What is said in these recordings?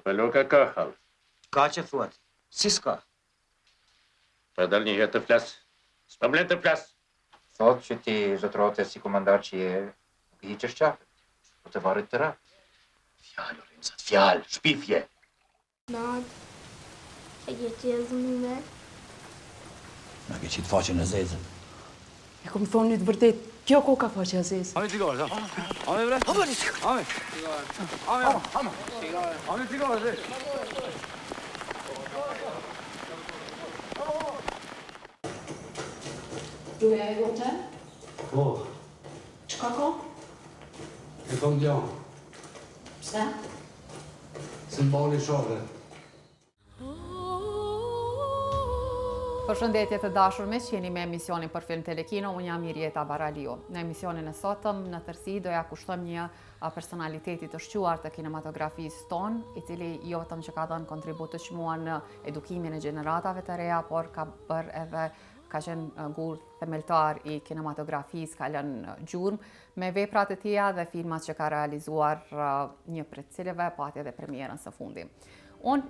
Paloka ka hall. Ka që thuat? Si s'ka? Pa dal një herë të flas. S'pa vlen të flas. Thot që ti zotrote si komandar që je, nuk i hiqesh qafet, po të varrit të ra. Fjalë, Remzat, fjalë, shpifje. Nad, e ke qezë me? Na ke qitë faqen e zezën. E kom thonë një të vërtet, kjo ko ka faqe e zezë. Ami cigare, sa? Ami bre? Ami. Ami cigare, se. Du e gote? Po, Qka ko? e kom gjanë, Pse? se më bani shore. Përshëndetje të dashur me që jeni me emisionin për film Telekino, unë jam Mirjeta Baraliu. Në emisionin e sotëm, në tërsi, doja kushtojmë një personalitetit të shquar të kinematografisë tonë, i cili jo vetëm që ka dhënë kontribut të çmuar në edukimin e gjeneratave të reja, por ka bërë edhe ka qenë gurë themeltar i kinematografisë, ka lënë gjurmë, me veprat e tija dhe filmat që ka realizuar një prej cilëve, pati edhe premierën së fundi. Unë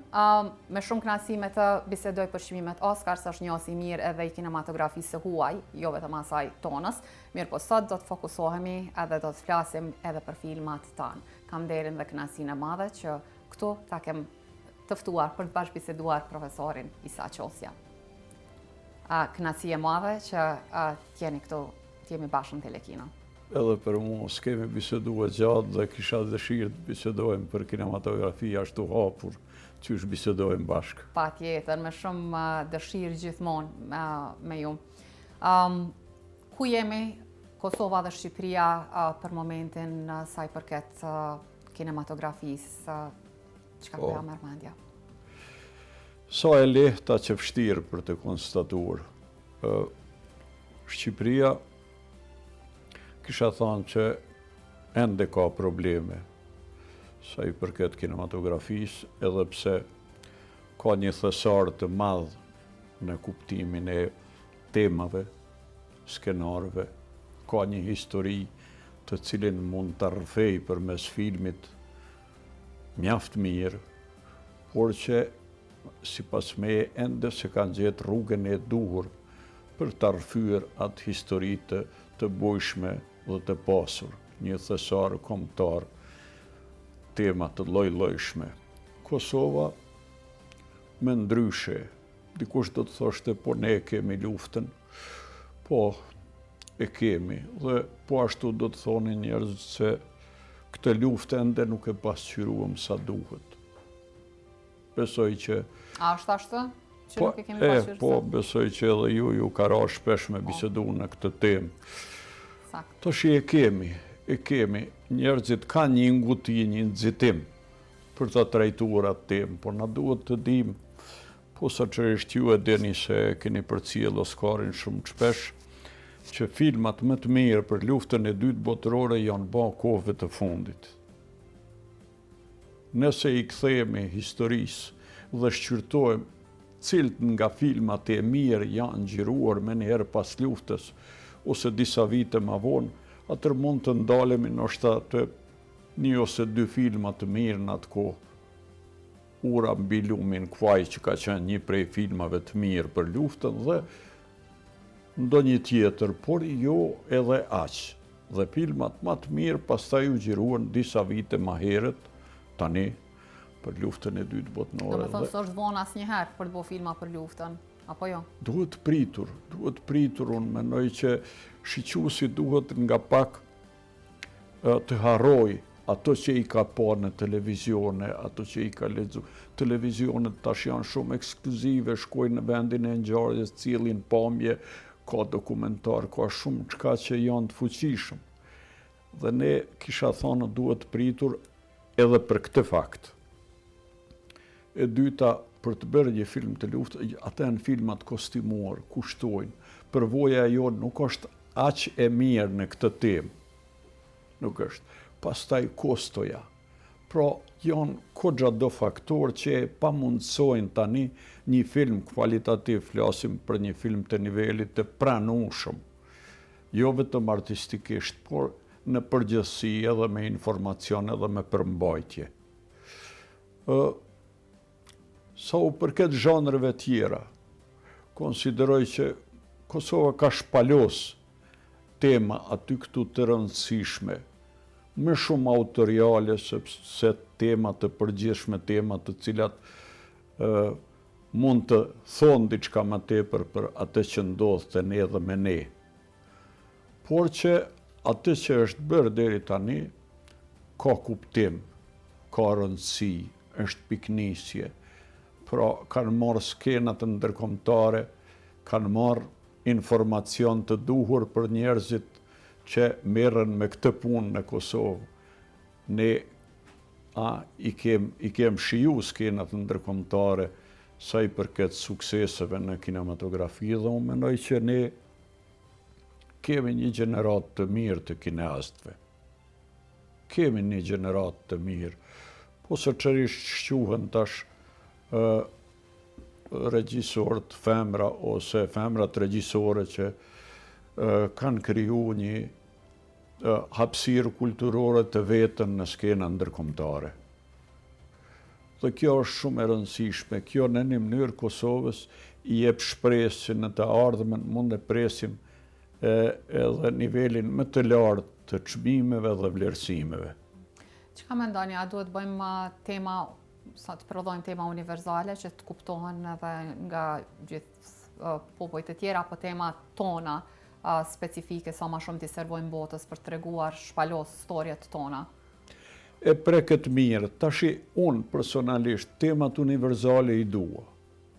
me shumë kënaqësi me të bisedoj për çmimet Oscar, është një i mirë edhe i kinematografisë së huaj, jo vetëm asaj tonës, mirë po sot do të fokusohemi edhe do të flasim edhe për filmat tanë. Kam nderin dhe kënaqësinë e madhe që këtu ta kem të ftuar për të bashkëbiseduar profesorin Isa Qosja. Kënaqësi e madhe që t'jeni këtu, t'jemi bashkë në Telekino. Edhe për mu s'kemi biseduar gjatë dhe kisha dëshirë të bisedojmë për kinematografi ashtu hapur, që është bisedojmë bashkë. Patjetër, me shumë dëshirë gjithmonë me ju. Ku jemi Kosova dhe Shqipëria për momentin sa i përket kinematografisë, çka po ja merr mendja? Sa e lehta që vështirë për të konstatuar. Shqipëria kisha thënë që ende ka probleme sa i përket kinematografisë, edhe pse ka një thesar të madh në kuptimin e temave, skenarëve, ka një histori të cilin mund të rrëfej përmes filmit mjaft mirë, por që sipas meje ende se kanë gjetë rrugën e duhur për të rrëfyer atë histori të bujshme dhe të pasur, një thesar kombëtar, tema të lloj-llojshme. Kosova me ndryshe, dikush do të thoshte po ne kemi luftën, po e kemi, dhe po ashtu do të thonin njerëzit se këtë luftë ende nuk e pasqyruam sa duhet. Besoj që... A është ashtu? Që nuk e kemi pasqyruar? Po, besoj që edhe ju ka ra shpesh me bisedu në këtë temë. To shi e kemi, njerëzit ka një nguti, një nxitim për të trajtuar atë temë, por na duhet të dim, po sa çështë ju e dini se keni përcjell Oscarin shumë shpesh, që filmat më të mirë për luftën e dytë botërore janë bërë kohëve të fundit. Nëse i kthehemi historisë dhe shqyrtojmë cilët nga filmat e mirë janë nxirruar me njëherë pas luftës, ose disa vite ma vonë, atër mund të ndalemi ndoshta të një ose dy filma të mirë në atë kohë. Ura mbi lumin Kuaj që ka qenë një prej filmave të mirë për luftën dhe ndonjë tjetër, por jo edhe aq. Dhe filmat më të mirë pastaj u xhiruan disa vite më herët, tani për luftën e dytë botërore. Do me thonë s'është vonë asnjëherë për të bërë filma për luftën, apo jo? Duhet pritur, unë mendoj që shiquesi duhet nga pak të harroj ato që i ka pa në televizione, ato që i ka lexu. Televizionet tash janë shumë ekskluzive, shkojnë në vendin e ngjarjes, cilin pamje, ka dokumentar, ka shumë çka që janë të fuqishëm. Dhe ne kisha thënë duhet pritur edhe për këtë fakt. E dyta, për të bërë një film të luftë, ata janë filmat kostimor, kushtojnë. Përvoja jonë nuk është aq e mirë në këtë temë. Nuk është. Pastaj kostoja. Pra, janë kodra do faktor që pa mundsojnë tani një film kvalitativ, flasim për një film të nivelit të pranueshëm. Jo vetëm artistikisht, por në përgjithësi edhe me informacion edhe me përmbajtje. Sa u përket zhanreve tjera, konsideroj që Kosova ka shpalos tema aty këtu të rëndësishme, me shumë autoriale, sepse tema të përgjithshme, tema të cilat mund të thonë diçka më tepër për atë që ndodhë të ne dhe me ne. Por që atë që është bërë deri tani, ka kuptim, ka rëndësi, është piknisje. Pra, kanë marrë skenat ndërkombëtare, kanë marrë informacion të duhur për njerëzit që merren me këtë punë në Kosovë. Ne i kem shiju skenat ndërkombëtare sa i përket sukseseve në kinematografi dhe unë mendoj që ne kemi një gjenerat të mirë të kineastëve. Kemi një gjenerat të mirë, po sëqërisht shquhen tash regjisorët femra ose femrat regjisore që kanë kriju një hapësirë kulturore të vetën në skena ndërkombëtare. Dhe kjo është shumë e rëndësishme. Kjo në një mënyrë Kosovës i jep shpresë që në të ardhmen mund të presim edhe nivelin më të lartë të çmimeve dhe vlerësimeve. Çka mendoni, a duhet bëjmë tema, sa të prodhojmë tema universale që të kuptohen edhe nga gjithë popujt e tjera, apo tema tona specifike sa ma shumë t'i servojmë botës për të treguar shpalos storjet tona? E preket mirë. Tashi unë personalisht temat universale i dua.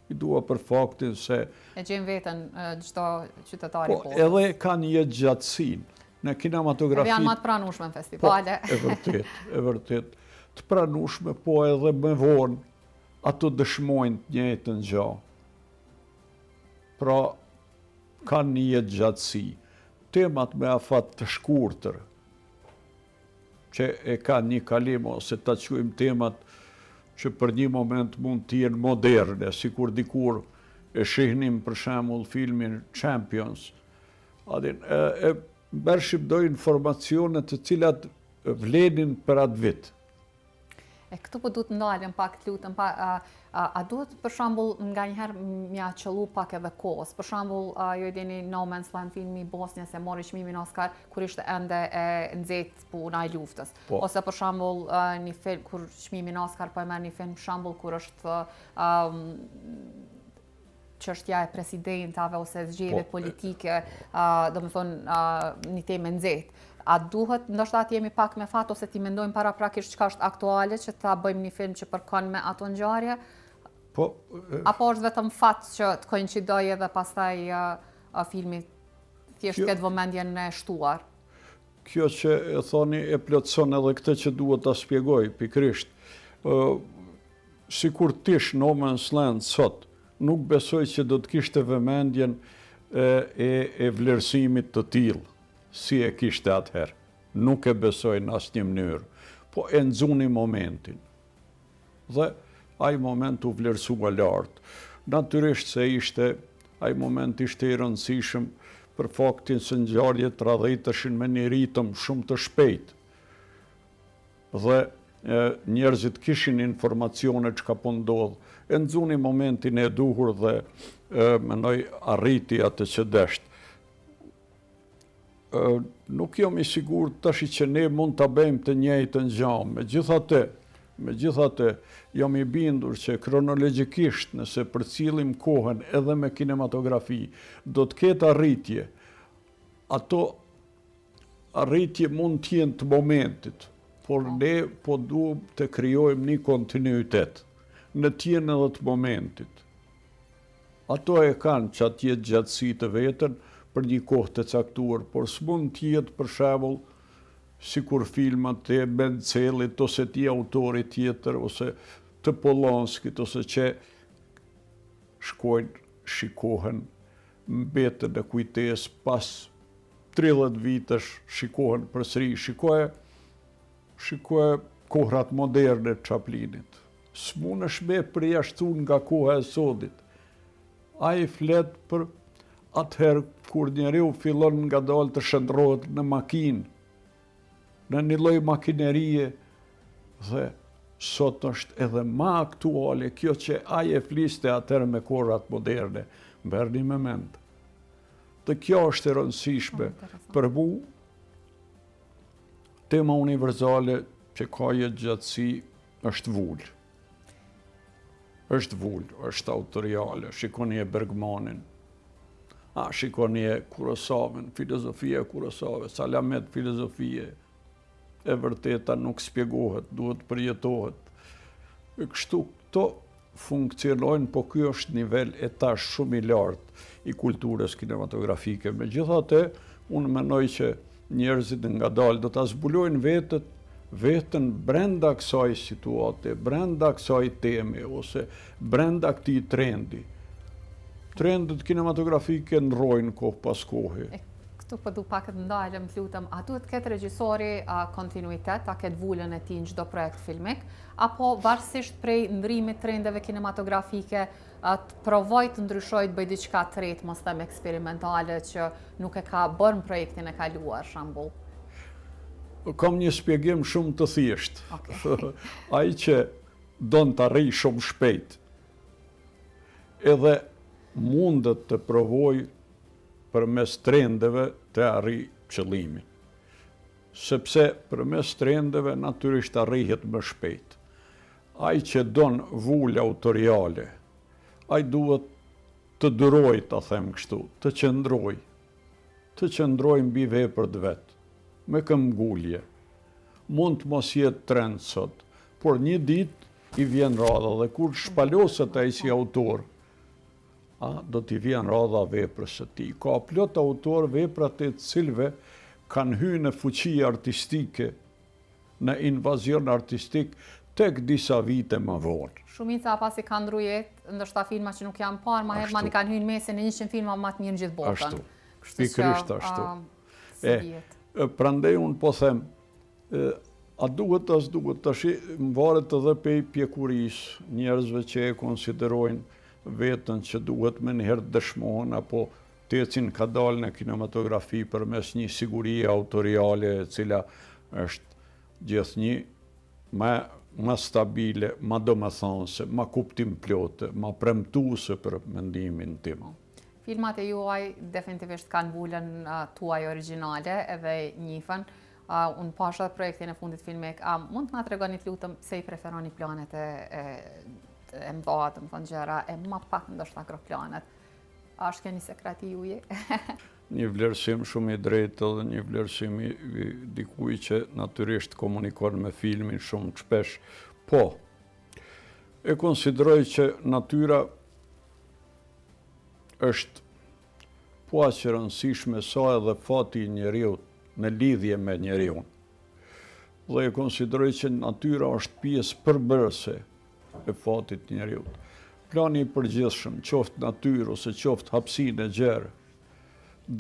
I dua për faktin se... E gjem veten çdo qytetari po, botës. edhe kanë një gjatësinë. Në kinematografi... Edhe janë më të pranueshme në festivale. Po, e vërtet. Të pranueshme, po edhe me vonë, ato dëshmojnë të njëjtën gjë. Pra, kanë një jetë gjatësi. Temat me afat të shkurtër, që e kanë një kalim, ose ta quajmë temat që për një moment mund të jenë moderne, si kur dikur e shihnim për shembull filmin Champions, e bërshim do informacione të cilat vlenin për atë vit. E këtu po duhet ndalem pak, të lutem, a duhet për shembull nga njëherë mja qëllu pak edhe kohës? Për shembull, ju e dini No Man's Land filmi i Bosnjës e mori çmimin Oscar kur ishte ende e nxehtë puna e luftës. Ose për shembull një film kur çmimin Oscar po e merr një film për shembull kur është çështja e presidentave ose zgjedhjet politike, domethënë një temë nxehtë. A duhet, ndoshta të jemi pak me fat, ose ti mendojmë paraprakisht çka është aktuale që ta bëjmë një film që përkon me ato ngjarje? Apo është vetëm fat që të koincidojë dhe pastaj filmi thjesht këtë vëmendjen e shtuar? Kjo që e thoni e plotëson edhe këtë që duhet ta shpjegoj pikërisht. Sikur tish No Man's Land sot, nuk besoj që do të kishte vëmendjen e vlerësimit të tillë si e kishte atëherë. Nuk e besoj në asnjë mënyrë, po e nxuni momentin. Dhe ai moment u vlerësua lart. Natyrisht se ai moment ishte i rëndësishëm për faktin se ngjarjet radhëiteshin me një ritëm shumë të shpejtë. Dhe njerëzit kishin informacione çka po ndodh. E nxuni momentin e duhur dhe mendoj arriti atë që deshte. Nuk jam i sigurt tash që ne mund ta bëjmë të njëjtën gjë. Megjithatë, jam i bindur që kronologjikisht nëse përcjellim kohën edhe me kinematografi, do të ketë arritje. Ato arritje mund të jenë të momentit, por ne po duam të krijojmë një kontinuitet në të jenë edhe të momentit. Ato e kanë që atë jetë gjatësi të vetën për një kohë të caktuar, por s'mund të jetë për shembull sikur filmat e Bencelit ose të autorit tjetër ose të Polanskit ose që shkojnë, shikohen, mbeten në kujtesë pas 30 vitesh, shikohen përsëri, shikoje kohrat moderne të Chaplinit. S'mundesh me përjashtun nga koha e sotit. Ai flet për atëherë kur njeriu fillon ngadalë të shndrohet në makinë, në një lloj makinerie, dhe sot është edhe ma aktuale, kjo që aje fliste atër me korat moderne, berni me mend. Dhe kjo është e rëndësishme për mu, tema universale që ka jetë gjatësi është vull. Është vull, është autoriale, shikoni e Bergmanin, shikoni e Kurosavën, filozofia e Kurosave, Salamet filozofie, e vërteta nuk spjegohet, duhet përjetohet. Kështu këto funksionojnë, po ky është nivel etash shumë i lartë i kulturës kinematografike. Megjithatë, unë mendoj që njerëzit ngadalë do ta zbulojnë vetën brenda kësaj situate, brenda kësaj teme, ose brenda këtij trendi. Trendet kinematografike ndrojnë kohë pas kohe. Këtu po du pak të ndalëm, lutem, a duhet këtë regjisori kontinuitet, a këtë vullën e ti në çdo projekt filmik, apo varësisht prej ndrimit trendeve kinematografike, të provoj të ndryshoj të bëj diçka të retë, mos them eksperimentale që nuk e ka bërë në projektin e kaluar, shembull? Kam një shpjegim shumë të thjeshtë. Ai që don të arrijë shumë shpejt, edhe mundet të provoj përmes trendeve të arrijë qëllimin. Sepse përmes trendeve natyrisht arrihet më shpejt. Ai që don vullë autoriale, ai duhet të duroj, ta them kështu, të qëndroj mbi veprat vet, me këmbgulje. Mund të mos jetë trend sot, por një ditë i vjen radha dhe kur shpaloset ai si autor, do t'i vjen radha veprës së tij. Ka plot autor veprat e cilëve kanë hyrë në fuqi artistike, në invazion artistik tek disa vite më vonë. Shumica pasi kanë ndru jetë, ndoshta filma që nuk janë parë, ma herë ma kanë hyrë mesin e 100 filma më të mirë në gjithë botën. Ashtu, pikërisht ashtu. Prandaj unë po them, a duhet as duhet, tash varet edhe prej pjekurisë, njerëzve që e konsiderojnë vetën që duhet me njëherë dëshmohen, apo të ecin ka dalë në kinematografi përmes një sigurie autoriale e cila është gjithnjë ma stabile, ma domethënëse, ma kuptim plotë, ma premtuese për mendimin tim. Filmat e juaj definitivisht kanë vullën tuaj origjinale edhe njifen. Unë pasha projektin e fundit filmik. Mund të na tregoni të lutem se i preferoni planet e mdha, të më thënë gjëra, e ma pak ndoshta agroplanet. A është kjo një sekret i juaj? Një vlerësim shumë i drejtë dhe një vlerësim i dikuj që natyrisht komunikon me filmin shumë shpesh. Po, e konsideroj që natyra është po aq e rëndësishme sa edhe fati i njeriut në lidhje me njeriun. Dhe e konsideroj që natyra është pjesë përbërëse e fatit njeriut. Plani i përgjithshëm, qoftë natyrë ose qoftë hapësinë e gjerë,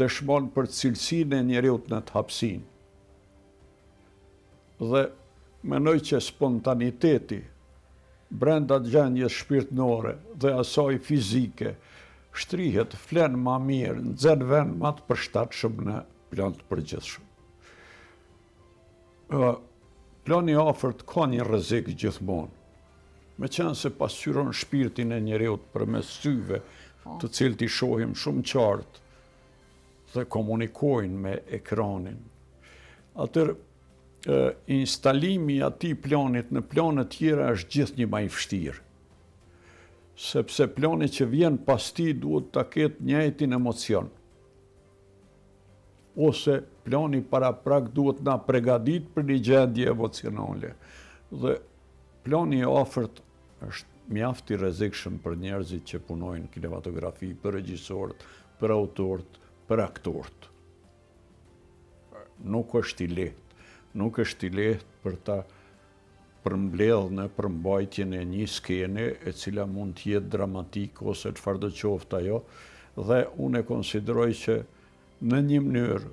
dëshmon për cilësinë e njeriut në të hapësinë. Dhe mendoj që spontaniteti brenda gjendjes shpirtërore dhe asaj fizike shtrihet, flen ma mirë, nxjerr vend më të përshtatshëm në plan të përgjithshëm. Plani i afërt ka një rrezik gjithmonë. Meqense se pasqyron shpirtin e njeriut përmes syve, të cilët i shohim shumë qartë dhe komunikojnë me ekranin. Atër, instalimi i atij planit në plane tjera është gjithnjë më i vështirë. Sepse plani që vjen pas tij duhet ta ketë njëjtin emocion. Ose plani paraprak duhet na përgatit për një gjendje emocionale. Dhe plani i afërt është mjaft i rrezikshëm për njerëzit që punojnë në kinematografi, për regjisorët, për autorët, për aktorët. Nuk është i lehtë për ta përmbledhur në përmbajtjen e një skene e cila mund të jetë dramatik ose çfarë do qoftë ajo, dhe unë e konsideroj që në një mënyrë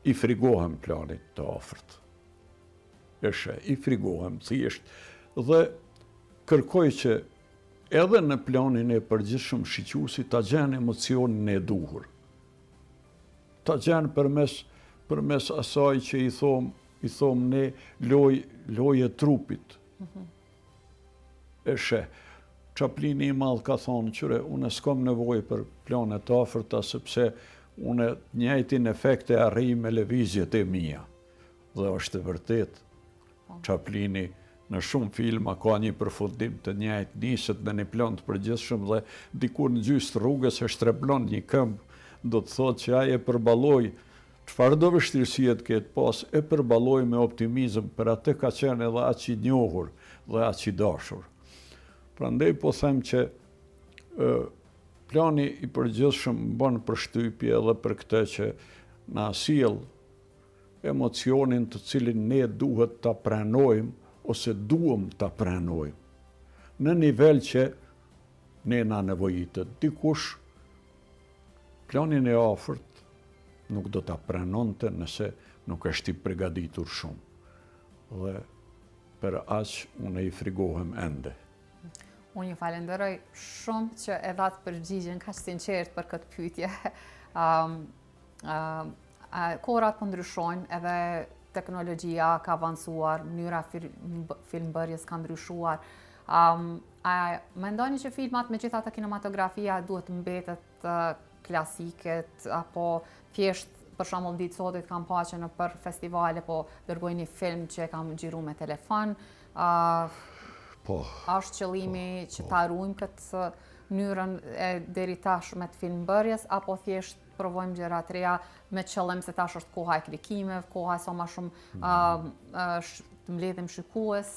i frigohem planit të afërt. I frigohem thjesht dhe kërkoj që edhe në planin e përgjithshëm shiquesi ta gjen emocionin e duhur. Ta gjen përmes asaj që i thom ne lojë trupit. e sheh. Chaplini i madh ka thonë, qyre, unë s'kam nevojë për plane të afërta, sepse unë njëjtin efekt e arrij me lëvizjet e mia. Dhe është e vërtet. Chaplini në shumë filma ka një përfundim të njëjtë, niset me një plan të përgjithshëm dhe diku në gjysmë rrugës e shtreblon një këmbë, do të thotë që ai e përballoi çfarë do vështirësie të ketë pas, e përballoi me optimizëm, për atë ka qenë edhe aq i njohur dhe aq i dashur. Prandaj po them që plani i përgjithshëm bën përshtypje edhe për këtë që na sjell emocionin të cilin ne duhet ta pranojmë ose duam ta pranojmë në nivel që ne na nevojitet. Dikush planin e afërt nuk do ta pranonte nëse nuk është i përgatitur shumë. Dhe për aq unë i frigohem ende. Unë ju falenderoj shumë që e dhatë përgjigjen kaq sinqert për këtë pyetje. Kohrat po ndryshojnë, edhe teknologjia ka avancuar, mënyra filmbërjes ka ndryshuar. A mendoni që filmat, megjithatë kinematografia duhet mbetet klasiket, apo thjesht për shembull ditë sotit kam pa që në për festivale po dërgojnë një film që e kam xhiru me telefon. Është qëllimi që ta ruajmë këtë mënyrën e deri tash me të filmbërjes, apo thjesht provojmë gjëra të reja me qëllim se tash është koha e klikimeve, koha sa më shumë të mbledhim shikues,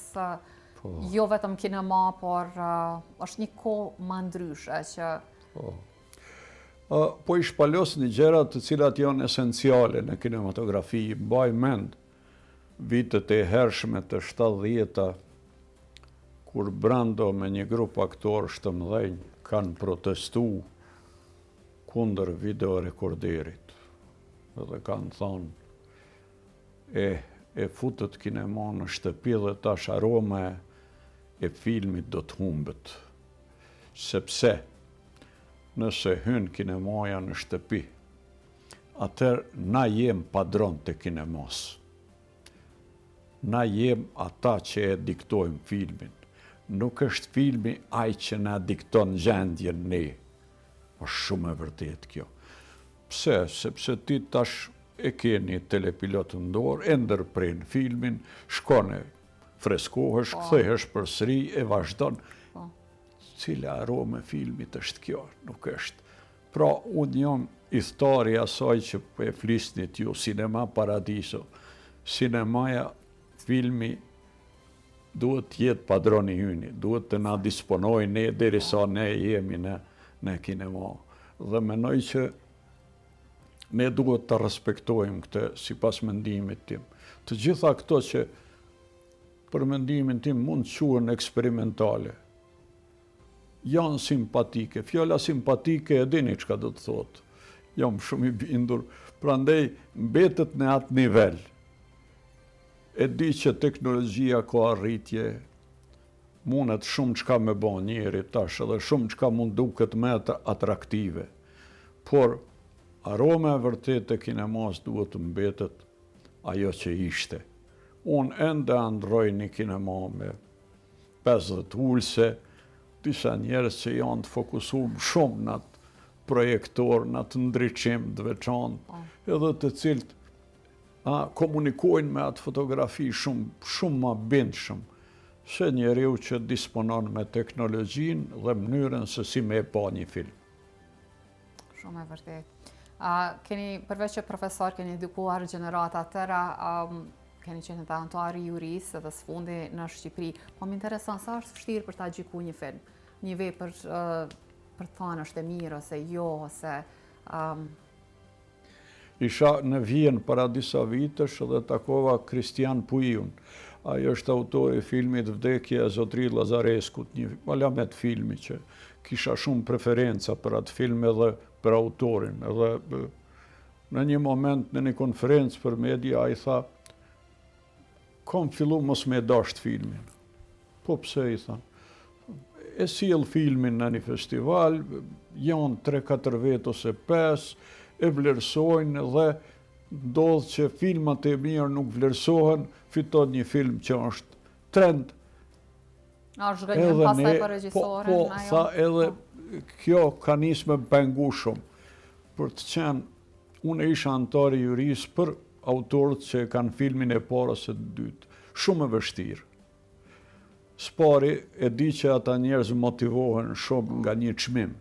jo vetëm kinema, por është një kohë më ndryshe që po i shpalos një gjëra të cilat janë esenciale në kinematografi. Mbaj mend vitet e hershme të 70-ta, kur Brando me një grup aktorësh të mëdhenj kanë protestu kundër videorekorderit. Dhe kanë thonë, e futët kinema në shtëpi dhe tash aroma e filmit do të humbet. Sepse nëse hyn kinemaja në shtëpi, atër na jem padron të kinemos. Na jem ata që e diktojmë filmin. Nuk është filmi ai që na dikton gjendjen ne. Është shumë e vërtet kjo. Pse? Sepse ti tash e ke një telepilot në dorë, e ndërpren filmin, shkon e freskohesh, kthehesh përsëri e vazhdon. Cila arome filmit është kjo? Nuk është. Pra, unë jam i thari asaj që e flisnit ju, Cinema Paradiso. Cinemaja, filmi, duhet të jetë padroni hyni, duhet të na disponoj ne derisa ne jemi në kinema. Dhe mendoj që ne duhet të respektojmë këtë sipas mendimit tim. Të gjitha këto që për mendimin tim mund të quhen eksperimentale, janë simpatike. Fjala simpatike e dini çka do të thotë. Jam shumë i bindur, prandaj mbetet në atë nivel. E di që teknologjia ka arritje, mundet shumë çka me bën njeri tash, edhe shumë çka mund duket më atraktive. Por aroma e vërtetë e kinemas duhet të mbetet ajo që ishte. Unë ende ndroj një kinema me 50 ulse, disa njerëz që janë të fokusuar shumë në atë projektor, në atë ndriçim të veçantë, edhe të cilët komunikojnë me atë fotografi shumë më bindshëm se njeriu që disponon me teknologjinë dhe mënyrën se si me e pa një film. Shumë e vërtet. Keni, përveç që profesor, keni edukuar gjenerata të tëra, keni qenë të antuari juris edhe sfundi në Shqipëri. Po më intereson sa është vështirë për ta gjyku një film, një vepër për të thënë është e mirë ose jo, ose Isha në Vjenë para disa vitesh dhe takova Kristian Puiun. Ai është autori i filmit Vdekja e Zotërisë Lazareskut, një malamet filmi që kisha shumë preferenca për atë film edhe për autorin. Edhe në një moment në një konferencë për media ai tha, kam fillu mos me dasht filmin. Po pse, i tha. E sjell filmin në një festival, janë 3-4 vet ose 5, e vlerësojnë dhe ndodh që filmat e mirë nuk vlerësohen, fiton një film që është trend. A zhgënjën pastaj për regjisoren? Po, tha edhe kjo ka nisë me pengu shumë. Për të qenë, unë isha antar i juris për autorët që kanë filmin e parë ose të dytë. Shumë e vështirë. Spari e di që ata njerëz motivohen shumë nga një çmim.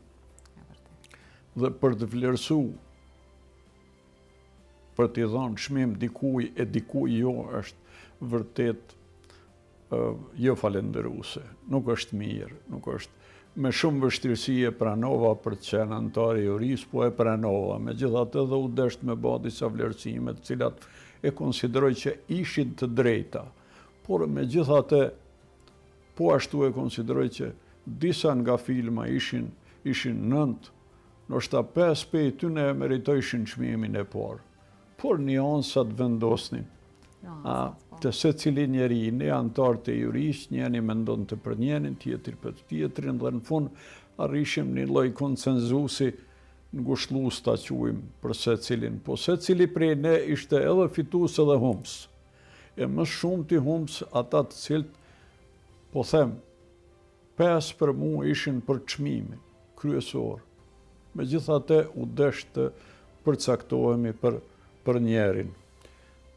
Dhe për të vlerësu, për t'i dhënë çmim dikuj e dikuj jo, është vërtet jo falenderuese. Nuk është mirë, nuk është. Me shumë vështirësi e pranova për të qenë antar i juris, po e pranova. Megjithatë edhe u desht me bë disa vlerësime, të cilat e konsideroj që ishin të drejta. Por megjithatë, po ashtu e konsideroj që disa nga filma ishin 9, ndoshta 5 prej tyre e meritojshin çmimin e parë. Por nuancat vendosnin. Të secili njeri, ne antar të juris, njëri mendon të për njërin, tjetri për tjetrin, dhe në fund arrishim një lloj konsenzusi ngushëllues ta quajmë për secilin. Po secili prej ne ishte edhe fitues edhe humës. E më shumë ti humës ata të cilët, po them, 5 për mua ishin për çmimin kryesor. Megjithatë u desh të përcaktohemi për njerin.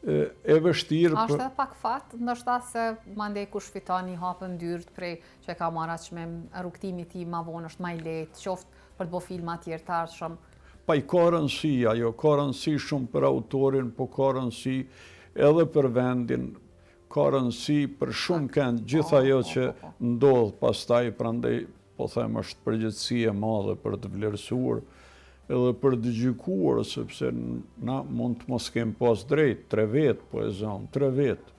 E vështirë... Ashtë edhe pak fat, ndoshta se mandej kush fiton një hapën dyrt prej që ka marrë çmim, rrugtimi ti ma vonë është ma i lehtë, qoftë për të bërë filma tjerë të ardhshëm. Pa i ka rëndësi, ajo ka rëndësi shumë për autorin, po ka rëndësi edhe për vendin, ka rëndësi për shumë kënd, gjitha ajo që ndodh pastaj, prandaj po them është përgjegjësi e madhe për të vlerësuar edhe për të gjykuar, sepse na mund të mos kem pas drejt, 3 vjet, po e zëm, 3 vjet.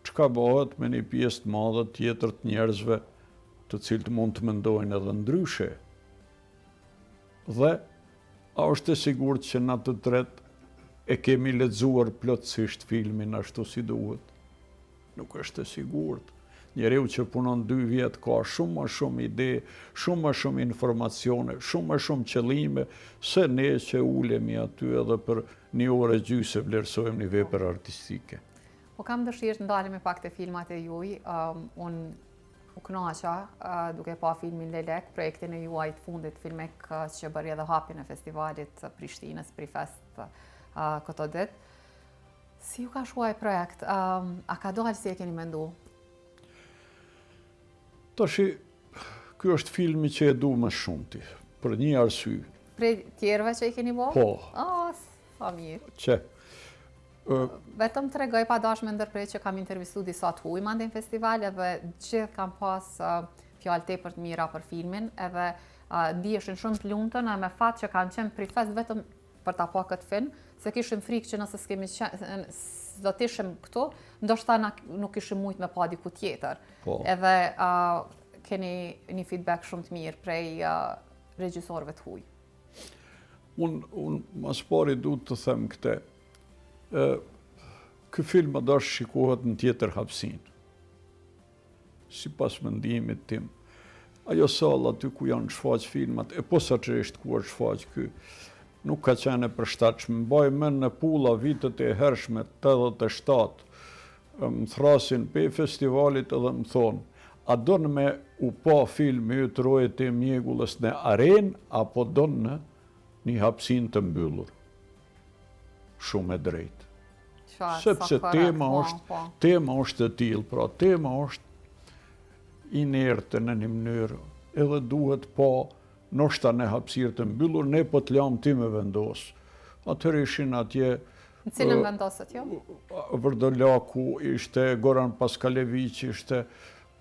Çka bëhet me një pjesë të madhe tjetër të njerëzve, të cilët mund të mendojnë edhe ndryshe. Dhe, a është e sigurt që na të tret e kemi lexuar plotësisht filmin ashtu si duhet? Nuk është e sigurt. Njeriu që punon 2 vjet ka shumë më shumë ide, shumë më shumë informacione, shumë më shumë qëllime, se ne që ulemi aty edhe për 1 orë e gjysmë vlerësojmë një vepër artistike. Po kam dëshirë të ndalemi pak te filmat e juaj. Unë u kënaqa duke pa filmin Lelek, projektin e juaj të fundit filmek që bëri edhe hapjen e festivalit Prishtinës Prifest këto ditë. Si ju ka shkuar projekt? A ka dalë si e keni mendu? Tashi, ky është filmi që e du më shumë ti, për një arsye. Prej tjerëve që i keni bo? Po. Sa mirë. Që? Vetëm të regoj pa dashme ndërprej që kam intervistu disa të huj mandin festival, edhe gjithë kam pas fjallë tepër të mira për filmin, edhe ndiheshin shumë të lumtën, e me fat që kanë qenë Prifest vetëm për ta pa këtë film, se kishim frikë që nëse s'kemi do të ishim këtu, ndoshta nuk ishim mujt me pa diku tjetër. Edhe keni një feedback shumë të mirë prej regjisorëve të huj. Unë mas pari du të them këte. Ky film do shikohet në tjetër hapësinë. Sipas mendimit tim. Ajo salla aty ku janë shfaq filmat, e posaçërisht ku është shfaq ky, nuk ka qenë e përshtatshme. Mbaj mend në Pulla vitet e hershme, 87, më thrasin pe festivalit edhe më thonë, a donë me u pa film e të rojet e mjegullës në arenë, apo donë në një hapësinë të mbyllur? Shumë e drejtë. Sepse tema është e tillë, pra tema është inerte në një mënyrë, edhe duhet pa ndoshta në hapësirë të mbyllur, ne po të lam ti me vendos. Atëherë ishin atje... Në cilën vendosët jo? Vërdolaku, ishte Goran Paskalević, ishte...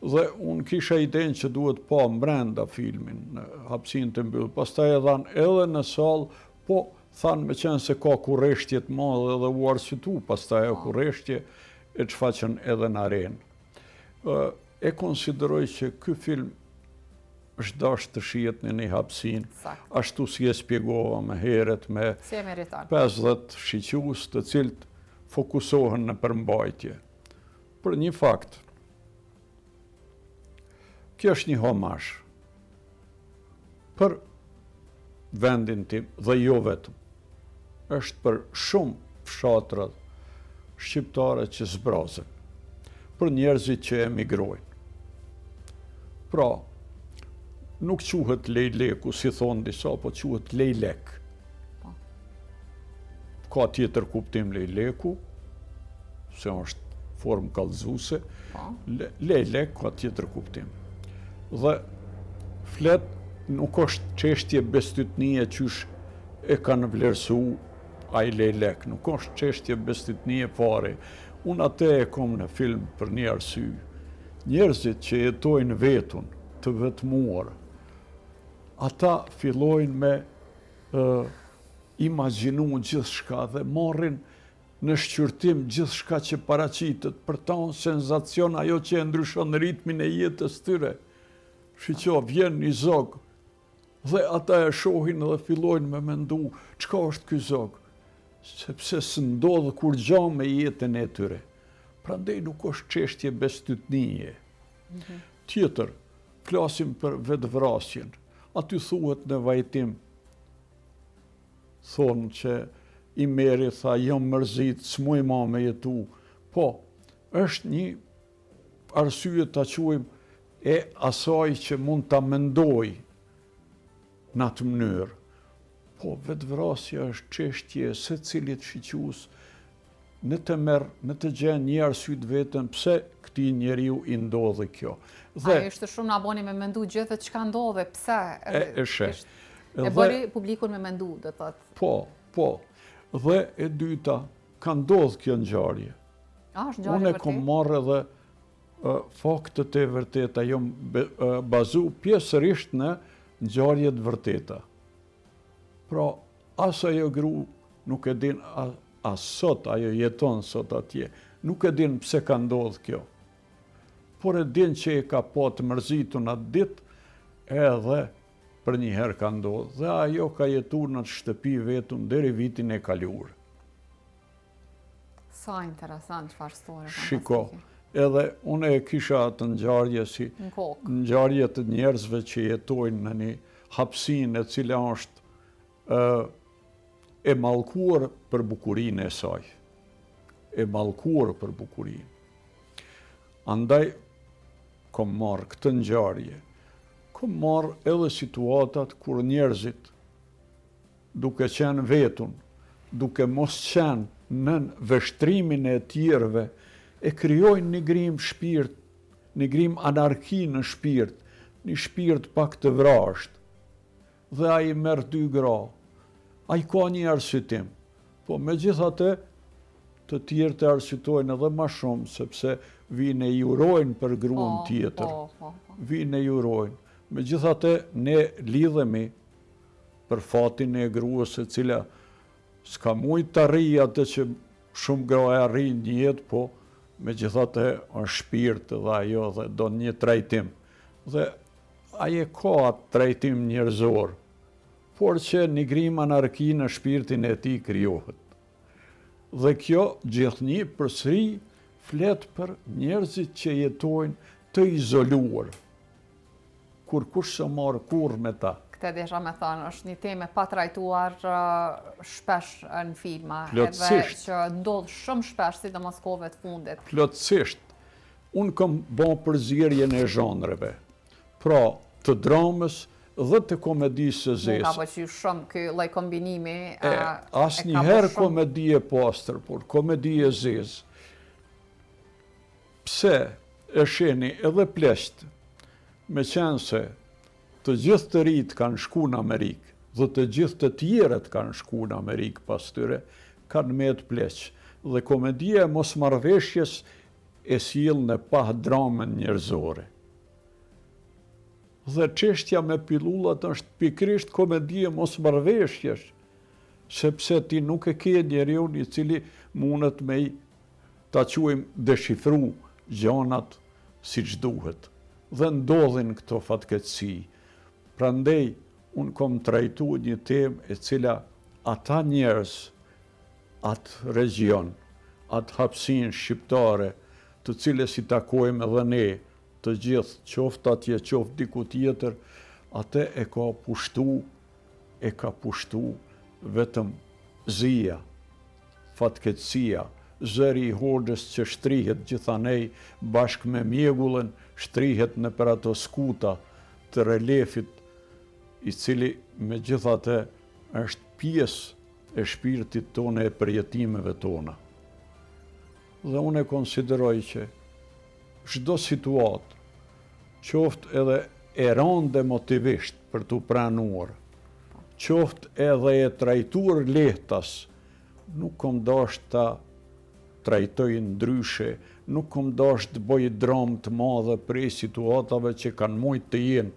Dhe unë kisha idenë që duhet pa mbrenda filmin, në hapësinë të mbyllur. Pastaj e dhanë edhe në salë, po thanë me qenë se ka kurreshtje të madhe edhe u arsyetu, pastaj e kurreshtje e çfaqën edhe në arenë. E konsideroj që ky film është dashur të shihet në një hapësinë, ashtu si e shpjegova më herët me 50 shiqus të cilët fokusohen në përmbajtje. Për një fakt, kjo është një homazh për vendin tim dhe jo vetëm. Është për shumë fshatra shqiptare që zbrazen. për njerëzit që emigrojnë. Pra, nuk quhet lejleku, si thonë disa, po quhet lejlek. Ka tjetër kuptim lejleku, se është formë kallëzuese, lejlek ka tjetër kuptim. Dhe flet nuk është çështje bestytnie qysh e kanë vlerësu ai lejlek, nuk është çështje bestytnie fare. Unë atë e kom në film për një arsye. Njerëzit që jetojnë vetun, të vetmuar, ata fillojnë me imagjinu gjithçka dhe marrin në shqyrtim gjithçka që paraqitet, për ta senzacion ajo që e ndryshon ritmin e jetës tyre. Shiqo, vjen një zog, dhe ata e shohin dhe fillojnë me mendu, çka është ky zog? Sepse së ndodhë kur gja me jetën e tyre. Prandaj nuk është çështje bestytnie. Tjetër, flasim për vetvrasjen. Aty thuhet në vajtim, thonë që i meri, tha, jam mërzit, s'muj ma me jetu. Po, është një arsye ta quajmë e asaj që mund ta mendoj në atë mënyrë. Po, vetvrasja është çështje se cilit shiqus në të merë, në të gjenë një arsye të vetën pse këtij njeriu i ndodhi kjo. Ajo është shumë na boni me mendu gjithë çka ndodhe, pse? E Dhe- bëri publikun me mendu, do thotë. Po. Dhe e dyta, ka ndodhur kjo ngjarje. Është ngjarje Unë e vërtet? kom marrë edhe faktet e vërteta, jom bazu pjesërisht në ngjarjet vërteta. Pra, as ajo gru nuk e din, as sot, ajo jeton sot atje, nuk e din pse ka ndodhur kjo. Por e din që e ka pa të mërzitun atë ditë, edhe për një herë ka ndodhur, dhe ajo ka jetuar në shtëpi vetun deri vitin e kaluar. Sa interesant çfarë storie. Shiko, edhe unë e kisha atë ngjarje si Në kokë. ngjarje të njerëzve që jetojnë në një hapësinë e cila është e mallkuar për bukurinë e saj. E mallkuar për bukurinë. Andaj, kom marrë këtë ngjarje. Kom marrë edhe situatat kur njerëzit, duke qenë vetun, duke mos qenë në veshtrimin e tjerëve, e krijojnë një grim shpirt, një grim anarki në shpirt, një shpirt pak të vrasht. Dhe ai merr 2 gra. Ai ka një arsyetim. Po megjithatë, të tjerë të arsyetojnë edhe më shumë, sepse vinë e jurojnë për gruan tjetër. Vinë e jurojnë. Megjithatë, ne lidhemi për fatin e gruas e cila s'ka mujt të arrijë atë që shumë gra e arrijnë një jetë, po megjithatë është shpirt dhe ajo dhe do një trajtim. Dhe aje ka atë trajtim njerëzor, por që një grim anarki në shpirtin e tij krijohet. Dhe kjo gjithnjë përsëri flet për njerëzit që jetojnë të izoluar, kur kush s'e marr kurrë me ta. Këtë desha me thënë, është një temë pa trajtuar shpesh në filma, Plotësisht. edhe që ndodh shumë shpesh, sidomos kohëve të fundit. Plotësisht. Unë kam bën përzierjen e zhanreve. Pra, të dramës dhe të komedisë së Nuk ka zezë. pëlqyer shumë ky lloj kombinimi. Asnjëherë komedi e pastër, por komedi e zezë. Pse e sheni edhe pleqt, me qenë se të gjithë të rinjt kanë shku në Amerikë dhe të gjithë të tjerët kanë shku në Amerikë pas tyre, kanë me të pleq. Dhe komedia e mosmarrveshjes e sjell në pa dramën njerëzore. Dhe çështja me pillullat është pikërisht komedia e mosmarrveshjes, sepse ti nuk e ke njeriu i cili mundet me ta quajmë deshifru gjanat siç duhet. Dhe ndodhin këto fatkeqësi. Prandaj, unë kom trajtuar një temë e cila ata njerëz, atë region, atë hapësinë shqiptare, të cilës i takojmë edhe ne, të gjithë, qoftë atje, qoftë diku tjetër, atë e ka pushtu vetëm zia, fatkeqësia, zëri i Hoxhës që shtrihet gjithanej bashkë me mjegullën, shtrihet në për ato skuta të relefit, i cili me gjithate është pjesë e shpirtit tonë e përjetimeve tona. Dhe unë e konsideroj që çdo situatë, qoftë edhe e rënde motivisht për të pranuar, qoftë edhe e trajtuar lehtas, nuk kom dasht ta trajtoj ndryshe, nuk kom dasht të bëj dramë të madhe prej situatave që kanë mujt të jenë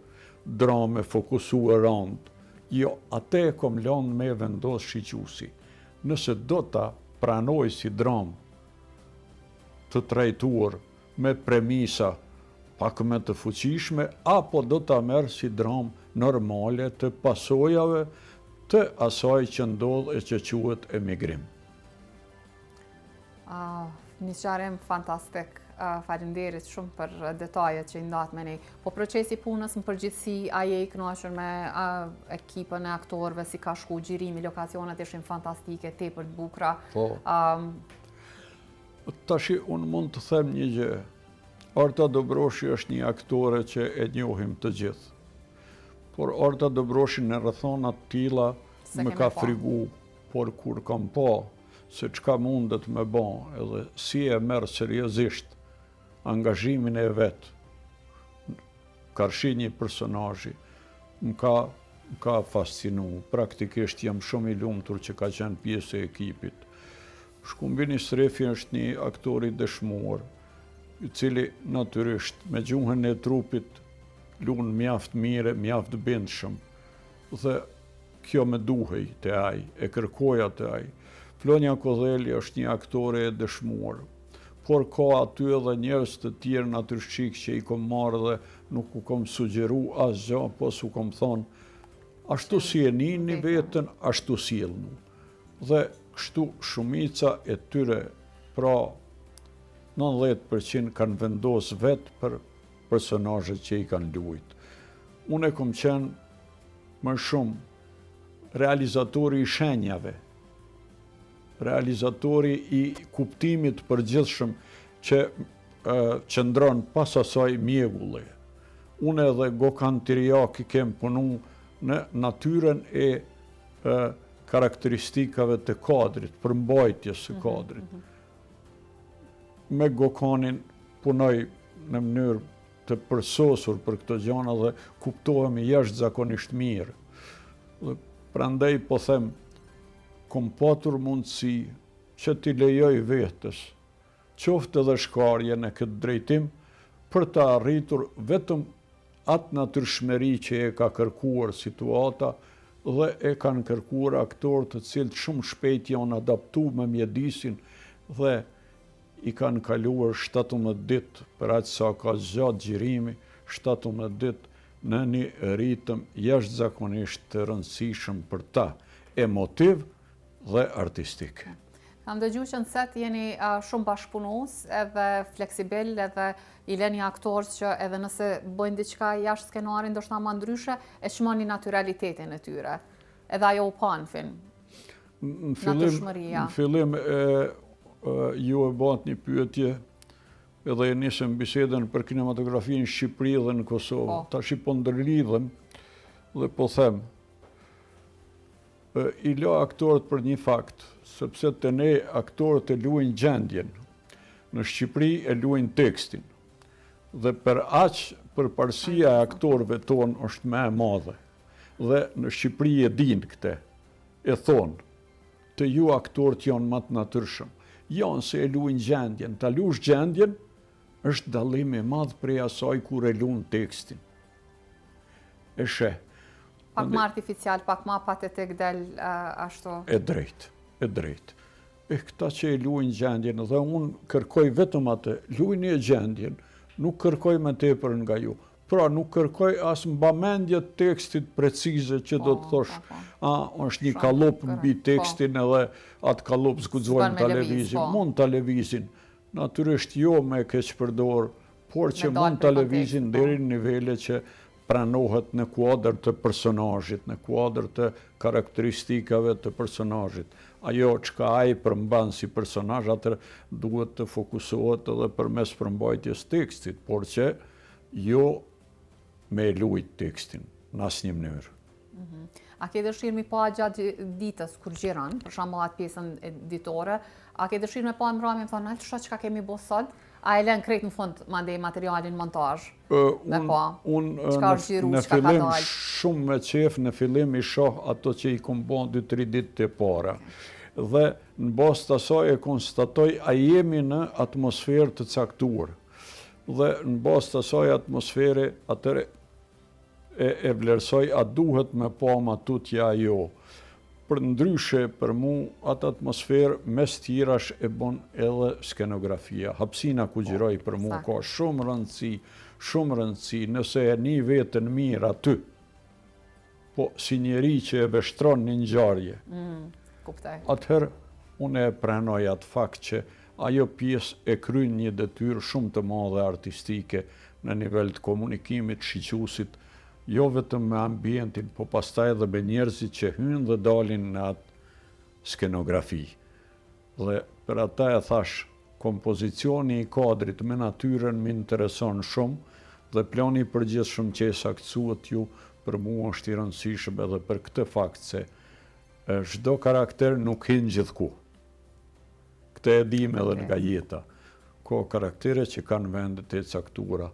drame fokusuar rënd. Jo, ate e kom lënë me vendos shiqusi. Nëse do ta pranoj si dramë të trajtuar me premisa pak më të fuqishme, apo do ta merr si dramë normale të pasojave të asaj që ndodh e që quhet emigrim. Një qarim fantastik, falenderit shumë për detajet që i ndatë me ne. Po procesi punës në përgjithësi, a je i kënaqur me ekipën e aktorëve, si ka shku gjirimi, lokacionet ishin fantastike, tepër të bukura. Po. Tashi, unë mund të them një gjë. Arta Dobroshi është një aktore që e njohim të gjithë. Por Arta Dobroshi në rrethonat tilla më ka frigu, por kur kam pa se çka mundet me ba, edhe si e merr seriozisht angazhimin e vet, karshi një personazhi, më ka fascinu. Praktikisht jam shumë i lumtur që ka qenë pjesë e ekipit. Shkumbini Srefi është një aktor i dëshmuar, i cili natyrisht me gjuhën e trupit luan mjaft mire, mjaft bindshëm. Dhe kjo me duhej te ai, e kërkoja te ai. Flonja Kodheli është një aktore e dëshmuar, por ka aty edhe njerëz të tjerë natyrshik që i kom marrë dhe nuk u kom sugjeru asgjë, po s'u kom thonë, ashtu si e nini veten, ashtu sjellnu. Dhe kështu shumica e tyre, pra 90% kanë vendos vetë për personazhet që i kanë luajt. Unë e kom qenë më shumë realizatori i shenjave, realizatori i kuptimit përgjithshëm që qëndron pas asaj mjegulli. Unë edhe Gokan Tiriaki kem punu në natyren e karakteristikave të kadrit, përmbajtjes së kadrit. Me Gokanin punoj në mënyrë të përsosur për këto gjana dhe kuptohemi jashtëzakonisht mirë. Dhe prandaj po them, kom patur mundësi që t'i lejoj vetës, qoftë edhe shkarje në këtë drejtim, për të arritur vetëm atë natyrshmëri që e ka kërkuar situata dhe e kanë kërkuar aktorë të cilët shumë shpejt janë adaptu me mjedisin dhe i kanë kaluar 17 ditë për aq sa ka zgjat gjirimi, 17 ditë në një ritëm jashtëzakonisht të rëndësishëm për ta, emotiv dhe artistik. Kam dëgju që në set jeni shumë bashkëpunues, edhe fleksibil, edhe i leni aktorës që edhe nëse bëjnë diçka jashtë skenarin, ndoshta më ndryshe, e çmoni naturalitetin e tyre. Edhe ajo u pa në film. Në fillim ju e bat një pyetje, edhe e nisëm bisedën për kinematografinë në Shqipëri dhe në Kosovë. Tash po ndërlidhem dhe po them, i la aktorët për një fakt, sepse të ne aktorët e luajnë gjendjen. Në Shqipëri e luajnë tekstin. Dhe për aq përparësia e aktorëve tonë është më e madhe. Dhe në Shqipëri e dinë këtë. E thonë, të ju aktorët janë më të natyrshëm. Janë se e luajnë gjendjen. Ta luash gjendjen është dallim i madh prej asaj kur e luan tekstin. E sheh. Pak më artificial, pak më patetik del ashtu. E drejt. E këta që e luajnë gjendjen, dhe unë kërkoj vetëm atë, luajni e gjendjen, nuk kërkoj me tepër nga ju. Pra, nuk kërkoj as mbamendje tekstit precize që do të thosh, është një kallop mbi tekstin edhe atë kallop zguxojnë televizin. Mund televizin, natyrisht jo me keq përdor, por që mund televizin deri në nivele që pranohet në kuadër të personazhit, në kuadër të karakteristikave të personazhit. ajo çka ai përmban si personazh, atëherë duhet të fokusohet edhe përmes përmbajtjes tekstit, por që jo me lujt tekstin në asnjë mënyrë. A ke dëshirë mi pa gjatë ditës kur gjiron, për shembull atë pjesën editore, a ke dëshirë me pa në mbrëmje, më thonë, "Alë çka çka kemi bërë sot?" A e lën krejt në fund mandej materialin montazh? Në fillim shumë me qef, në fillim i shoh ato që i kom bën 2-3 ditë të para. Dhe në bazë të asaj e konstatoj a jemi në atmosferë të caktuar. Dhe në bazë të asaj atmosfere atëre e vlerësoj a duhet me pa ma tutja jo. Për ndryshe për mu atë atmosferë mes tjerash e bon edhe skenografia. Hapsina ku gjiroj për mu ka shumë rëndësi, nëse e një vetën mirë aty, po si njeri që e veshtron një ngjarje. Atëherë unë e pranoj atë fakt që ajo pjesë e kryen një detyrë shumë të madhe artistike në nivel të komunikimit, shiqusit, jo vetëm me ambientin, po pastaj edhe me njerëzit që hynë dhe dalin në atë skenografi. Dhe për ata e thash, kompozicioni i kadrit me natyren më intereson shumë dhe plani i përgjithshëm që e saktësuat ju për mua është i rëndësishëm edhe për këtë fakt se çdo karakter nuk hin gjithku. Këtë e dim edhe nga jeta. Ka karaktere që kanë vendet e caktuara.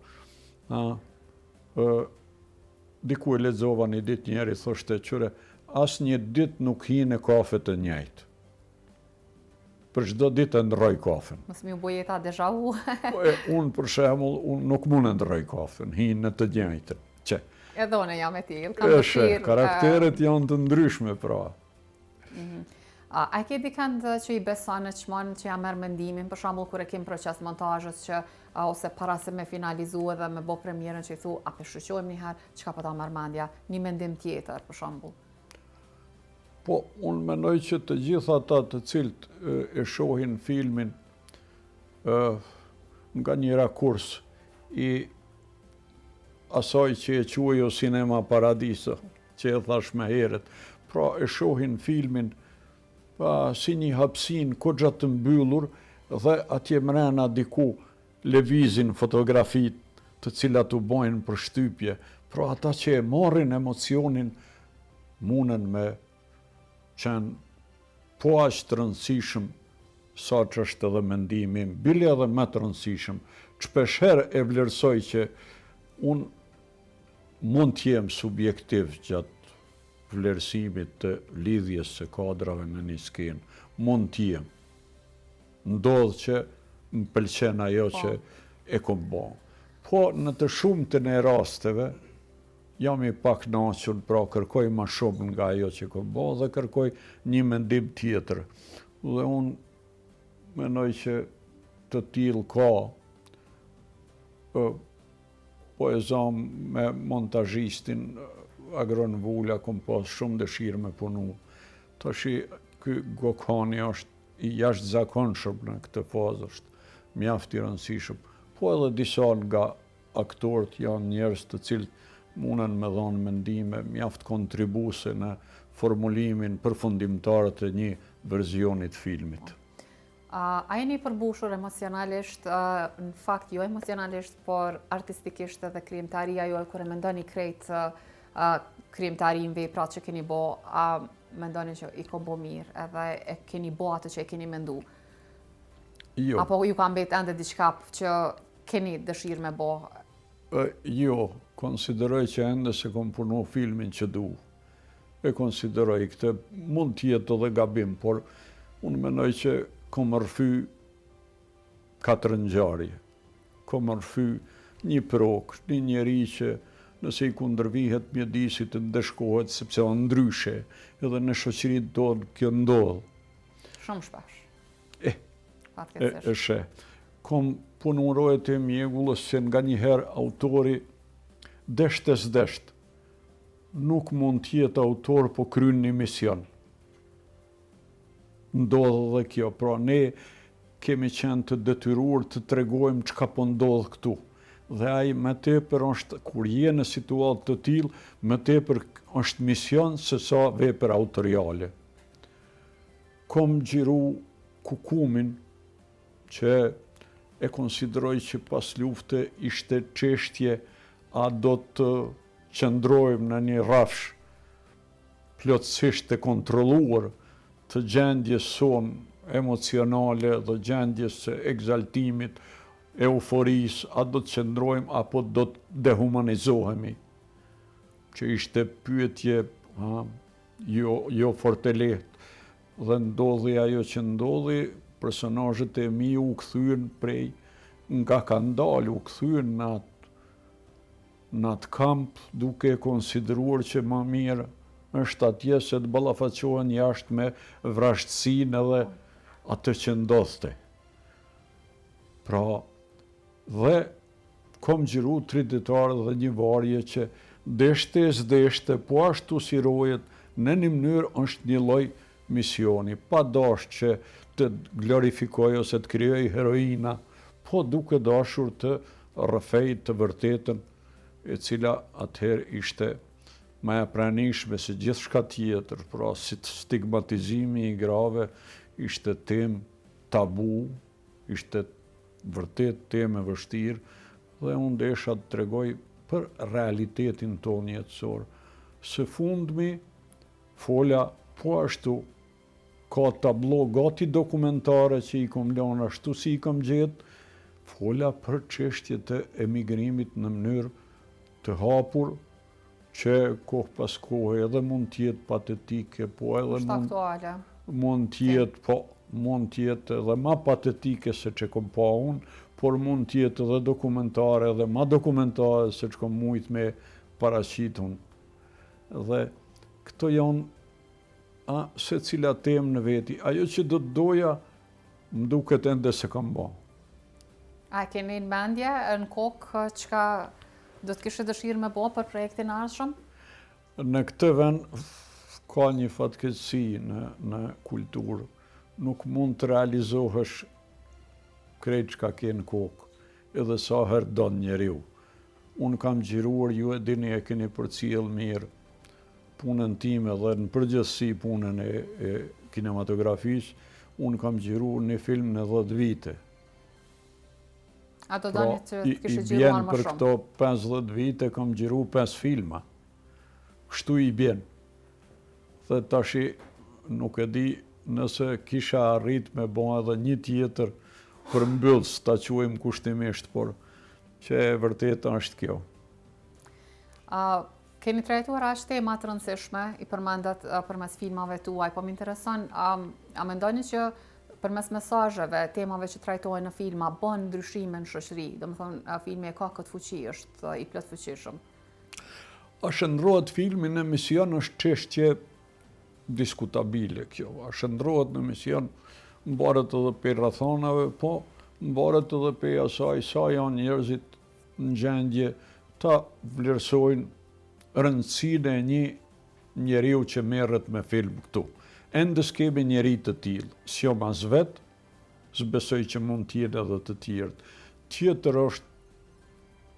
Diku e lexova një ditë njeri thoshte qyre, asë një ditë nuk hinë kafe të njëjtë. Për çdo ditë e ndroj kafen. Mos mi u bë jeta deja vu. Unë për shembull, unë nuk mund e ndroj kafen, hinë në të njëjtën. Që? Edhe unë jam e tillë. Karakteret janë të ndryshme pra. A ke dikant që i beson në çmon që ja merr mendimin, për shembull kur e kem proces montazhës që ose para se me finalizu edhe me bo premierën që i thu, a pe shqyqojmë njëherë, qka pa ta marr mendja, një mendim tjetër, për shembull? Po, unë menoj që të gjitha ata të cilët e shohin filmin nga një rakurs i asaj që e quajo Cinema Paradiso, që e thash me heret, pra e shohin filmin si një hapsin kogja të mbyllur dhe atje mrena diku levizin fotografit të cilat u bojnë për shtypje. Pra ata që e marrin emocionin munen me qenë po aq të rëndësishëm sa që është edhe mendimi, bile edhe më të rëndësishëm. Shpeshherë e vlerësoj që unë mund të jem subjektiv gjatë vlerësimit të lidhjes së kadrave në një skenë. Mund të jem. Ndodh që më pëlqen ajo që e kom bë. Po në të shumtën e rasteve jam i pakënaqur, pra kërkoj më shumë nga ajo që kom bë dhe kërkoj një mendim tjetër. Dhe unë mendoj që të tillë ka po e zam me montazhistin Agron Vula, kom pas shumë dëshirë me punu. Tashi, ky Gokani është i jashtëzakonshëm në këtë fazë, është mjaft i rëndësishëm. Po edhe disa nga aktorët janë njerëz të cilët munden me dhënë mendime mjaft kontribuese në formulimin përfundimtar të një verzioni të filmit. A jeni përmbushur emocionalisht, në fakt jo emocionalisht, por artistikisht edhe krijimtaria juaj kur e mendoni krejt krijimtarin vepra që keni bo, a mendoni që i kom bo mirë edhe e keni bo atë që e keni mendu? Jo. Apo ju ka mbet ende diçka që keni dëshirë me bo? Jo, konsideroj që ende se kom punu filmin që du. E konsideroj këtë mund t'jetë edhe gabim, por unë menoj që kom rrëfy 4 ngjarje. Kom rrëfy një prok, një njeri që nëse i kundërvihet mjedisit të ndeshkohet, sepse o ndryshe, edhe në shoqërinë tonë kjo ndodh. Shumë shpesh. E she. Kom punurojët e mjegullës që nga njëherë autori deshtes nuk mund t'jetë autor po kryen një mision. Ndodh dhe kjo, pra ne kemi qenë të detyruar të tregojmë çka po ndodh këtu. Dhe ai më tepër është, kur je në situatë të tillë, më tepër është mision se sa vepër autoriale. kom gjiru Kukumin, që e konsideroj që pas lufte ishte çështje a do të qëndrojmë në një rrafsh plotësisht të kontrolluar të gjendjes sonë emocionale dhe gjendjes së egzaltimit, euforisë, a do të qëndrojmë apo do të dehumanizohemi, që ishte pyetje jo fort e lehtë. Dhe ndodhi ajo që ndodhi, personazhet e mi u kthyen prej nga kanë dalë, u kthyen në atë kamp duke konsideruar që më mirë është atje se të ballafaqohen jashtë me vrashtësinë edhe atë që ndodhte. Pra, dhe kom gjiru 3 ditar dhe një varje që deshte e s'deshte, po ashtu si rojet, në një mënyrë është një lloj misioni, pa dash që të glorifikoj ose të krijoj heroina, po duke dashur të rrëfej të vërtetën, e cila atëherë ishte më e pranishme se gjithçka tjetër, pra si stigmatizimi i grave ishte temë tabu, ishte vërtet temë e vështirë, dhe unë desha të tregoj për realitetin tonë jetësor. Së fundmi, fola po ashtu, ka tablo gati dokumentare që i kom lënë ashtu si i kom gjetë, fola për çështje të emigrimit në mënyrë të hapur, që kohë pas kohë edhe mund t'jetë patetike, po edhe mund t'jetë edhe ma patetike se që kom pa unë, por mund t'jetë edhe dokumentare edhe ma dokumentare se që kom mujt me paraqit unë. Dhe këto janë se cila temë në veti. Ajo që do të doja, më duket ende se kam ba. A keni në mendje në kokë çka do të kishte dëshirë me bo për projektin e ardhshëm? Në këtë vend ka një fatkeqësi në kulturë. Nuk mund të realizohesh krejt çka ke në kokë, edhe sa herë don njeriu. Unë kam xhiruar, ju e dini, e keni përcjell mirë punën time dhe në përgjithësi punën e kinematografisë, unë kam xhiruar një film në 10 vite. A do doni të kishte I xhiruar bjen më për shumë? këto 50 vite kam xhiruar 5 filma. Kështu i bjen. Dhe tashi nuk e di nëse kisha arrit me bo edhe një tjetër për mbyllës, ta quajmë kushtimisht, por që e vërteta është kjo. Keni trajtuar aq tema të rëndësishme, i përmendat përmes filmave tuaj, po më intereson, a mendoni që përmes mesazheve, temave që trajtohen në filma, bën ndryshime në shoqëri? Domethënë, filmi e ka këtë fuqi, është i plot fuqishëm. A shndrohet filmi në emision është çështje diskutabile kjo. A shndrohet në emision, mbaret edhe pe rrethonave, po mbaret edhe pe asaj sa janë njerëzit në gjendje ta vlerësojnë rëndësinë e një njeriu që merret me film këtu. Ende s'kemi njeri të tillë, s'jo mas vetë, s'besoj që mund t'jenë edhe të tjerët. Tjetër është,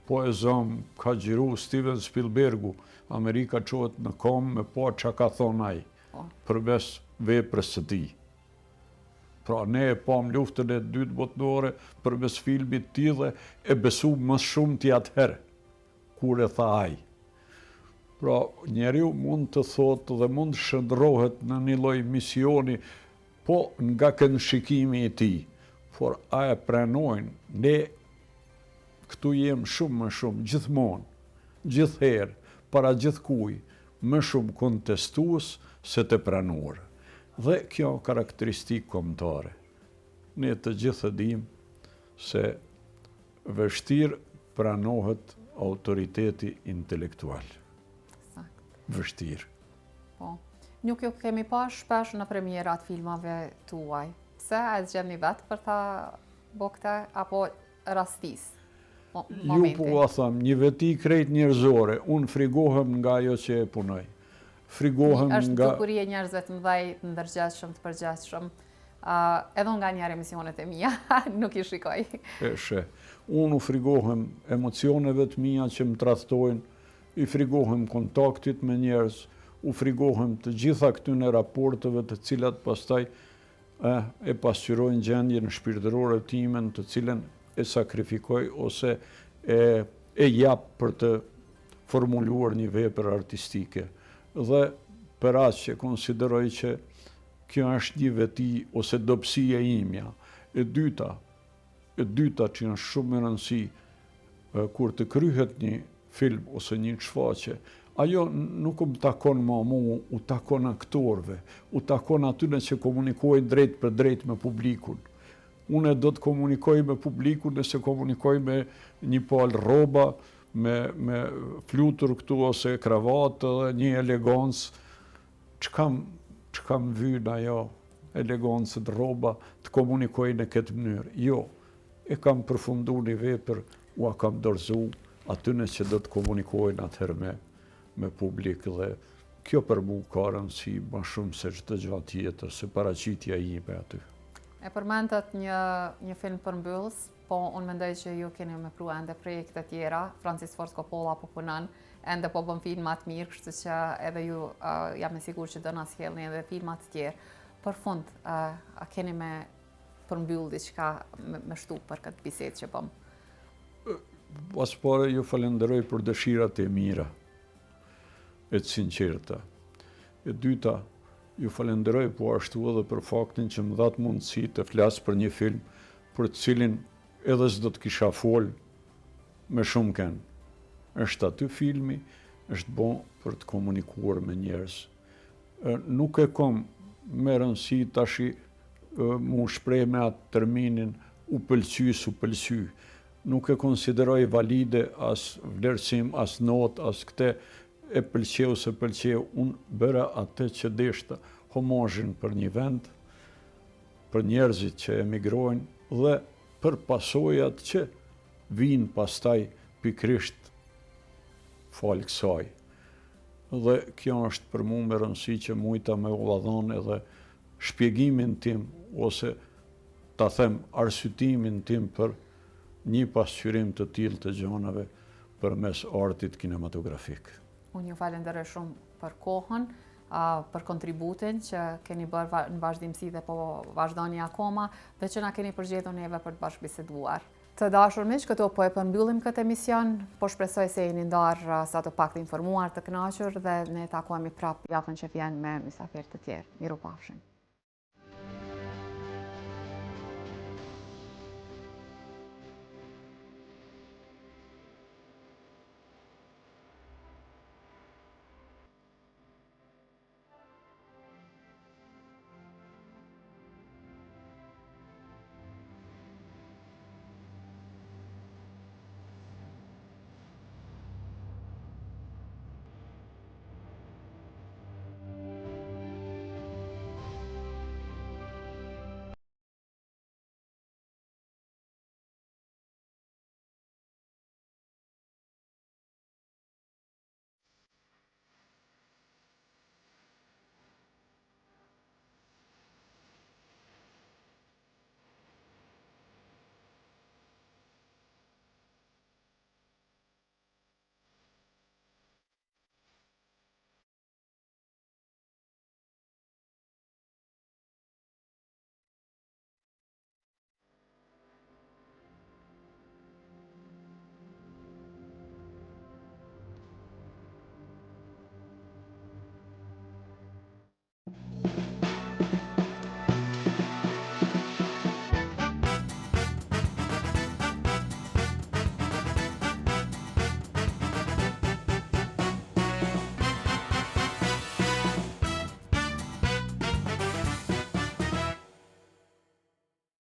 po e zëm, ka xhiru Steven Spielbergu, Amerika qohet në kom me po që ka thonë ai, përmes veprës së tij. Pra ne e pam luftën e 2 botërore përmes filmit tillë e besu më shumë ti atëherë, kur e tha ai. Pra, njeriu mund të thotë dhe mund të shndrohet në një lloj misioni, po nga këndshikimi i tij. Por a e pranojnë? Ne këtu jem shumë më shumë, gjithmonë, gjithherë, para gjithkuj, më shumë kontestues se të pranuar. Dhe kjo karakteristikë kombëtare. Ne të gjithë e dimë se vështirë pranohet autoriteti intelektual. Vështirë. Po. Nuk ju kemi pa shpesh në premierat filmave tuaj. Pse e zgjeni vetë për ta bëkte, apo rastis? Ju po a tham, një veti krejt njerëzore, unë frigohem nga ajo që e punoj. Frigohem nga... Është dukuri e njerëzve të mëdhej, të ndërgjegjshëm, të përgjegjshëm. Edhe nga njerë emisionet e mia, nuk i shikoj. Unë u frigohem emocioneve të mia që më tradhtojnë, i frigohem kontaktit me njerëz, u frigohem të gjitha këtyne raporteve të cilat pastaj e pasqyrojnë gjendjen shpirtërore time në të cilën e sakrifikoj ose e jap për të formuluar një vepër artistike. Dhe për aq që konsideroj që kjo është një veti ose dobësia imja. E dyta që është shumë e rëndësi, kur të kryhet një film ose një shfaqje, ajo nuk më takon mu, u takon aktorëve, u takon atyne që komunikojnë drejt për drejt me publikun. Unë do të komunikoj me publikun nëse komunikoj me një palë rroba, me flutur këtu ose kravatë dhe një elegancë, që kam vynë ajo elegancët rroba të komunikoj në këtë mënyrë. Jo, e kam përfundu një vepër, ua kam dorëzu atyne që do të komunikojnë atëherë me publik dhe kjo për mu ka rëndësi ma shumë se çdo gjë tjetër, se paraqitja ime aty. E përmendat një film përmbyllës, po unë mendoj që ju keni me pru ende projekte tjera, Francis Ford Coppola po punon, ende po bën filmat mirë, kështu që edhe ju jam e sigurt që do na sjellni edhe filmat tjerë. Për fund, a keni me përmbyll diçka me shtu për këtë bisedë që bëm? Pas pare ju falenderoj për dëshirat e mira, e të sinqerta. E dyta, ju falenderoj po ashtu edhe për faktin që më dhatë mundësi të flasë për një film për të cilin edhe s'do të kisha fol me shumë kënë. Është aty filmi, është bon për të komunikuar me njerëz. Nuk e kom me rëndësi tashi mu shprej me atë terminin u pëlqy, s'u pëlqy. Nuk e konsideroj valide as vlerësim, as not, as këte e pëlqeu se pëlqeu. Unë bëra atë që deshta homazhin për një vend, për njerëzit që emigrojnë dhe për pasojat që vinë pastaj pikrisht falë kësaj. Dhe kjo është për mu me rëndësi që mujta me ulladhon edhe shpjegimin tim ose ta them arsyetimin tim për një pasqyrim të tillë të gjanave përmes artit kinematografik. Unë ju falenderoj shumë për kohën, për kontributin që keni bërë në vazhdimsi dhe po vazhdoni akoma dhe që na keni përgjedhur neve për të bashkëbiseduar. Të dashur miq, këtu po e përmbyllim këtë emision, po shpresoj se jeni ndarë sa të pak të informuar, të kënaqur dhe ne takohemi prapë javën që vjen me mysafirë të tjerë. Mirupafshim.